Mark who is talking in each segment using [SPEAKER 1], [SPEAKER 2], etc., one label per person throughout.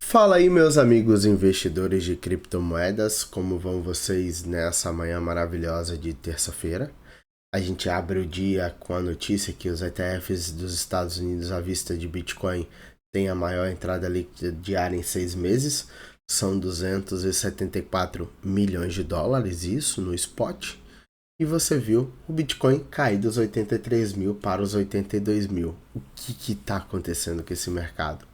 [SPEAKER 1] Fala aí, meus amigos investidores de criptomoedas, como vão vocês nessa manhã maravilhosa de terça-feira? A gente abre o dia com a notícia que os ETFs dos Estados Unidos à vista de Bitcoin têm a maior entrada líquida diária em 6 meses, são 274 milhões de dólares, isso no spot. E você viu o Bitcoin cair dos 83 mil para os 82 mil. O que está acontecendo com esse mercado?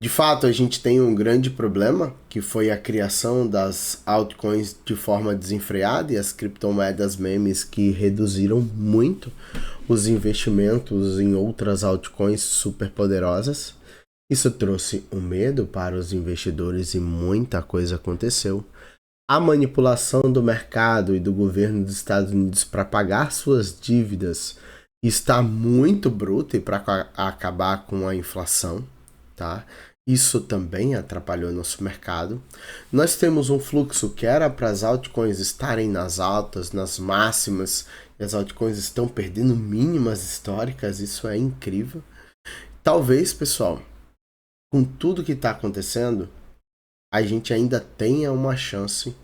[SPEAKER 1] De fato, a gente tem um grande problema, que foi a criação das altcoins de forma desenfreada e as criptomoedas memes que reduziram muito os investimentos em outras altcoins superpoderosas. Isso trouxe um medo para os investidores e muita coisa aconteceu. A manipulação do mercado e do governo dos Estados Unidos para pagar suas dívidas está muito bruta e para acabar com a inflação, tá? Isso também atrapalhou nosso mercado. Nós temos um fluxo que era para as altcoins estarem nas altas, nas máximas, e as altcoins estão perdendo mínimas históricas, isso é incrível. Talvez, pessoal, com tudo que está acontecendo, a gente ainda tenha uma chance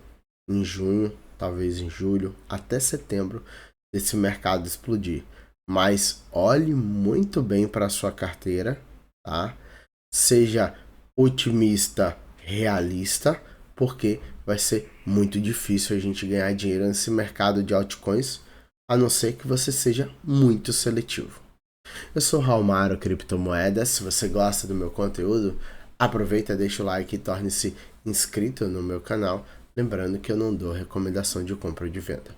[SPEAKER 1] em junho, talvez em julho, até setembro, desse mercado explodir. Mas olhe muito bem para a sua carteira, tá? Seja otimista, realista, porque vai ser muito difícil a gente ganhar dinheiro nesse mercado de altcoins, a não ser que você seja muito seletivo. Eu sou Raulmaro Criptomoedas. Se você gosta do meu conteúdo, aproveita, deixa o like e torne-se inscrito no meu canal. Lembrando que eu não dou recomendação de compra ou de venda.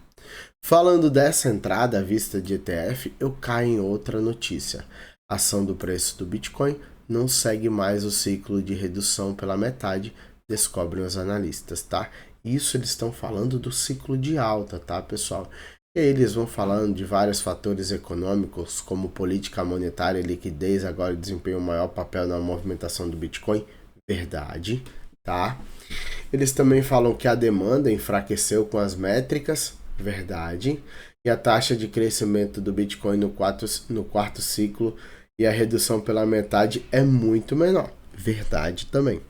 [SPEAKER 1] Falando dessa entrada à vista de ETF, eu caio em outra notícia. A ação do preço do Bitcoin não segue mais o ciclo de redução pela metade, descobrem os analistas, tá? Isso eles estão falando do ciclo de alta, tá, pessoal? E aí eles vão falando de vários fatores econômicos, como política monetária e liquidez agora desempenham o maior papel na movimentação do Bitcoin. Verdade, tá? Eles também falam que a demanda enfraqueceu com as métricas. Verdade. E a taxa de crescimento do Bitcoin no quarto ciclo e a redução pela metade é muito menor. Verdade também.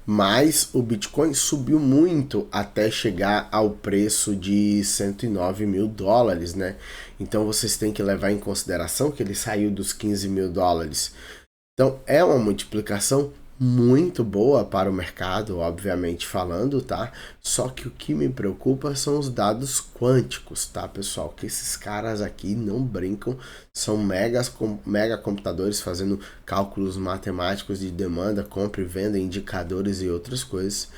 [SPEAKER 1] Mas o Bitcoin subiu muito até chegar ao preço de 109 mil dólares, né? Então vocês têm que levar em consideração que ele saiu dos 15 mil dólares. Então é uma multiplicação muito boa para o mercado, obviamente falando, tá? Só que o que me preocupa são os dados quânticos, tá, pessoal? Que esses caras aqui não brincam, são mega computadores fazendo cálculos matemáticos de demanda, compra e venda, indicadores e outras coisas.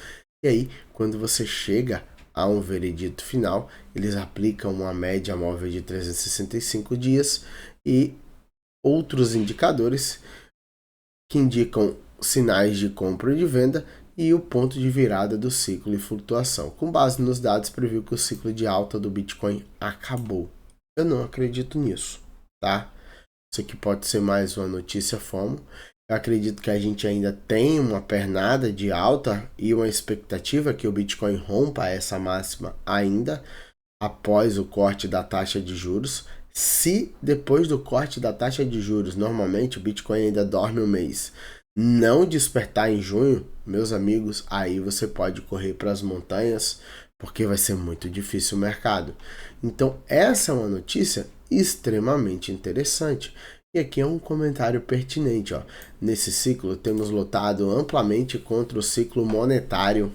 [SPEAKER 1] E aí, quando você chega a um veredito final, eles aplicam uma média móvel de 365 dias e outros indicadores que indicam sinais de compra e de venda e o ponto de virada do ciclo e flutuação. Com base nos dados, previu que o ciclo de alta do Bitcoin acabou. Eu não acredito nisso, tá? Isso aqui pode ser mais uma notícia FOMO. Eu acredito que a gente ainda tem uma pernada de alta e uma expectativa que o Bitcoin rompa essa máxima ainda após o corte da taxa de juros. Se depois do corte da taxa de juros, normalmente o Bitcoin ainda dorme um mês, não despertar em junho, meus amigos, aí você pode correr para as montanhas, porque vai ser muito difícil o mercado. Então, essa é uma notícia extremamente interessante. E aqui é um comentário pertinente, ó. Nesse ciclo, temos lutado amplamente contra o ciclo monetário,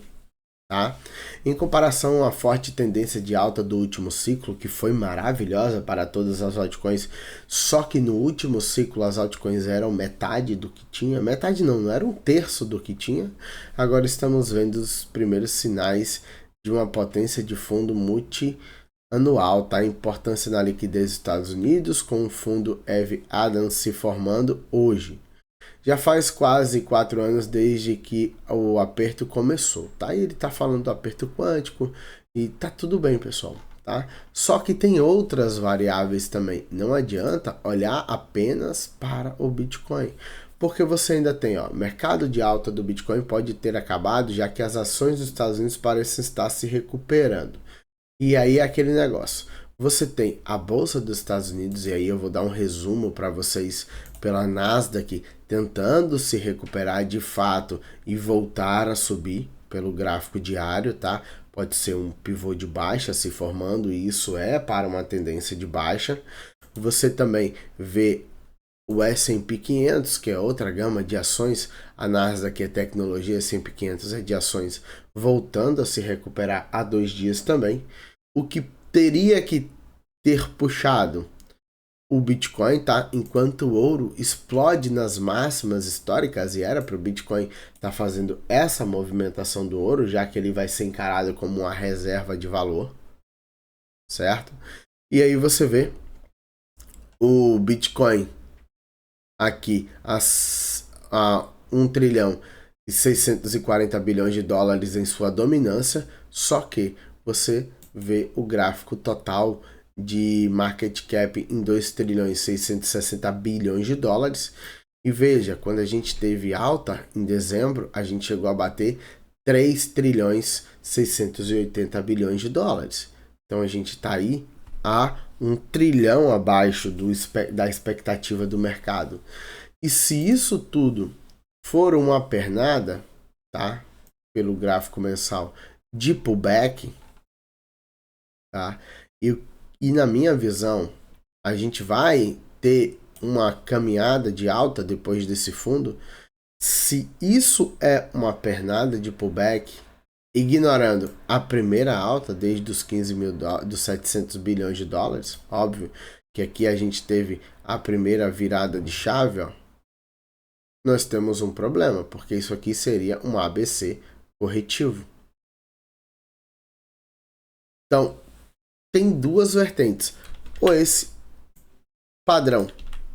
[SPEAKER 1] tá? Em comparação à forte tendência de alta do último ciclo, que foi maravilhosa para todas as altcoins, só que no último ciclo as altcoins eram metade do que tinha, metade não era um terço do que tinha, agora estamos vendo os primeiros sinais de uma potência de fundo multi-anual, tá? A importância na liquidez dos Estados Unidos, com o fundo Eve Adams se formando hoje. Já faz quase 4 anos desde que o aperto começou, tá? E ele tá falando do aperto quântico e tá tudo bem, pessoal, tá? Só que tem outras variáveis também. Não adianta olhar apenas para o Bitcoin, porque você ainda tem, ó, mercado de alta do Bitcoin pode ter acabado, já que as ações dos Estados Unidos parecem estar se recuperando. E aí é aquele negócio. Você tem a Bolsa dos Estados Unidos, e aí eu vou dar um resumo para vocês pela Nasdaq, tentando se recuperar de fato e voltar a subir pelo gráfico diário, tá? Pode ser um pivô de baixa se formando, e isso é para uma tendência de baixa. Você também vê o S&P 500, que é outra gama de ações, a Nasdaq é tecnologia, S&P 500 é de ações, voltando a se recuperar há 2 dias também. O que teria que ter puxado o Bitcoin, tá? Enquanto o ouro explode nas máximas históricas, e era para o Bitcoin estar fazendo essa movimentação do ouro, já que ele vai ser encarado como uma reserva de valor, certo? E aí você vê o Bitcoin aqui a 1 trilhão e 640 bilhões de dólares em sua dominância, só que você vê o gráfico total de market cap em 2 trilhões e 660 bilhões de dólares. E veja, quando a gente teve alta em dezembro, a gente chegou a bater 3 trilhões 680 bilhões de dólares. Então a gente está aí a 1 trilhão abaixo da expectativa do mercado. E se isso tudo for uma pernada, tá? Pelo gráfico mensal de pullback, tá? E na minha visão, a gente vai ter uma caminhada de alta depois desse fundo. Se isso é uma pernada de pullback, ignorando a primeira alta desde os 15 mil dos 700 bilhões de dólares, óbvio que aqui a gente teve a primeira virada de chave, ó, nós temos um problema, porque isso aqui seria um ABC corretivo. Então, tem duas vertentes. Ou esse padrão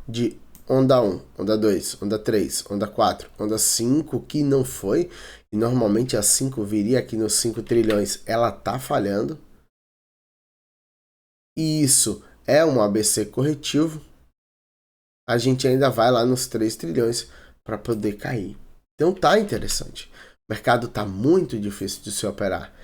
[SPEAKER 1] de onda 1, onda 2, onda 3, onda 4, onda 5, que não foi, e normalmente a 5 viria aqui nos 5 trilhões, ela tá falhando. E isso é um ABC corretivo. A gente ainda vai lá nos 3 trilhões para poder cair. Então tá interessante. O mercado tá muito difícil de se operar.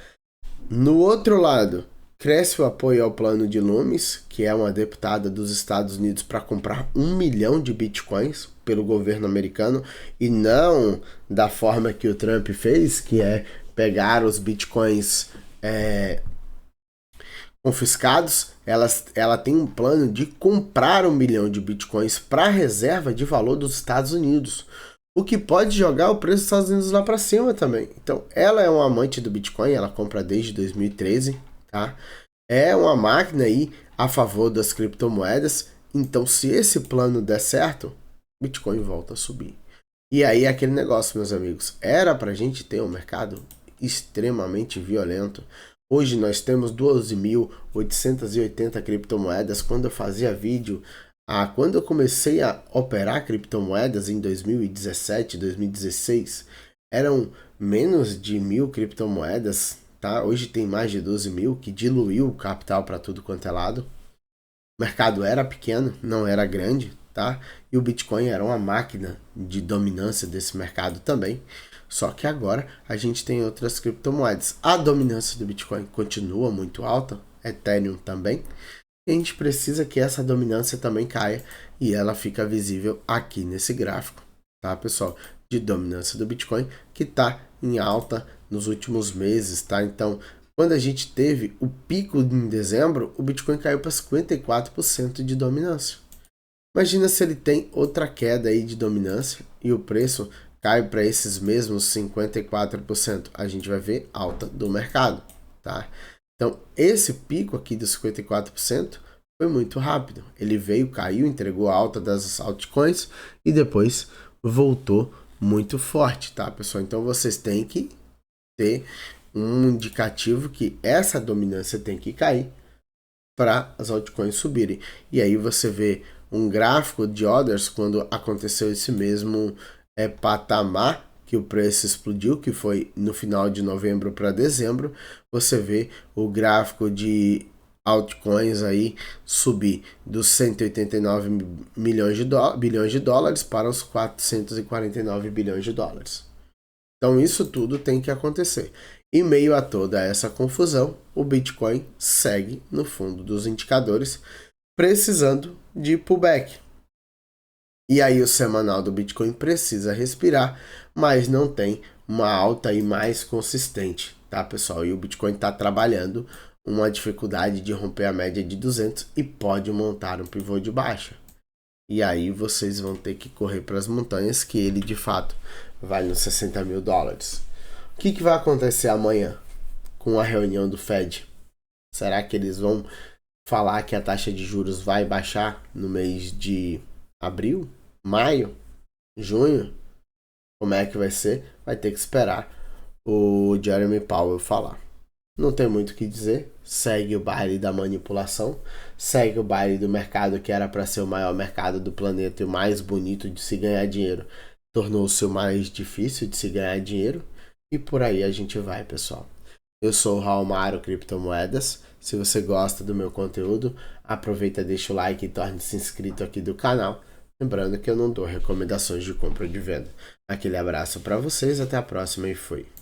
[SPEAKER 1] No outro lado, cresce o apoio ao plano de Loomis, que é uma deputada dos Estados Unidos para comprar 1 milhão de bitcoins pelo governo americano, e não da forma que o Trump fez, que é pegar os bitcoins confiscados. Ela tem um plano de comprar 1 milhão de bitcoins para a reserva de valor dos Estados Unidos, o que pode jogar o preço dos Estados Unidos lá para cima também. Então, ela é uma amante do Bitcoin, ela compra desde 2013, tá? É uma máquina aí a favor das criptomoedas. Então, se esse plano der certo, Bitcoin volta a subir. E aí, aquele negócio, meus amigos, era para a gente ter um mercado extremamente violento. Hoje nós temos 12.880 criptomoedas. Quando eu fazia vídeo, quando eu comecei a operar criptomoedas em 2017, 2016, eram menos de 1.000 criptomoedas, tá? Hoje tem mais de 12 mil, que diluiu o capital para tudo quanto é lado. O mercado era pequeno, não era grande, tá? E o Bitcoin era uma máquina de dominância desse mercado também. Só que agora a gente tem outras criptomoedas. A dominância do Bitcoin continua muito alta, Ethereum também. E a gente precisa que essa dominância também caia, e ela fica visível aqui nesse gráfico, tá, pessoal? De dominância do Bitcoin, que está em alta nos últimos meses, tá? Então, quando a gente teve o pico em dezembro, o Bitcoin caiu para 54% de dominância. Imagina se ele tem outra queda aí de dominância e o preço cai para esses mesmos 54%. A gente vai ver alta do mercado, tá? Então, esse pico aqui dos 54% foi muito rápido. Ele veio, caiu, entregou a alta das altcoins e depois voltou muito forte, tá, pessoal? Então, vocês têm que ter um indicativo que essa dominância tem que cair para as altcoins subirem. E aí você vê um gráfico de orders quando aconteceu esse mesmo patamar que o preço explodiu, que foi no final de novembro para dezembro. Você vê o gráfico de altcoins aí subir dos 189 bilhões de dólares para os 449 bilhões de dólares. Então isso tudo tem que acontecer. Em meio a toda essa confusão, o Bitcoin segue no fundo dos indicadores, precisando de pullback. E aí o semanal do Bitcoin precisa respirar, mas não tem uma alta aí mais consistente, tá, pessoal? E o Bitcoin está trabalhando uma dificuldade de romper a média de 200 e pode montar um pivô de baixa. E aí vocês vão ter que correr para as montanhas, que ele de fato vale uns 60 mil dólares. O que vai acontecer amanhã com a reunião do Fed? Será que eles vão falar que a taxa de juros vai baixar no mês de abril, maio, junho? Como é que vai ser? Vai ter que esperar o Jeremy Powell falar. Não tem muito o que dizer. Segue o baile da manipulação. Segue o baile do mercado que era para ser o maior mercado do planeta e o mais bonito de se ganhar dinheiro. Tornou-se o mais difícil de se ganhar dinheiro. E por aí a gente vai, pessoal. Eu sou o Raulmaro Criptomoedas. Se você gosta do meu conteúdo, aproveita, deixa o like e torne-se inscrito aqui do canal. Lembrando que eu não dou recomendações de compra ou de venda. Aquele abraço para vocês, até a próxima e fui.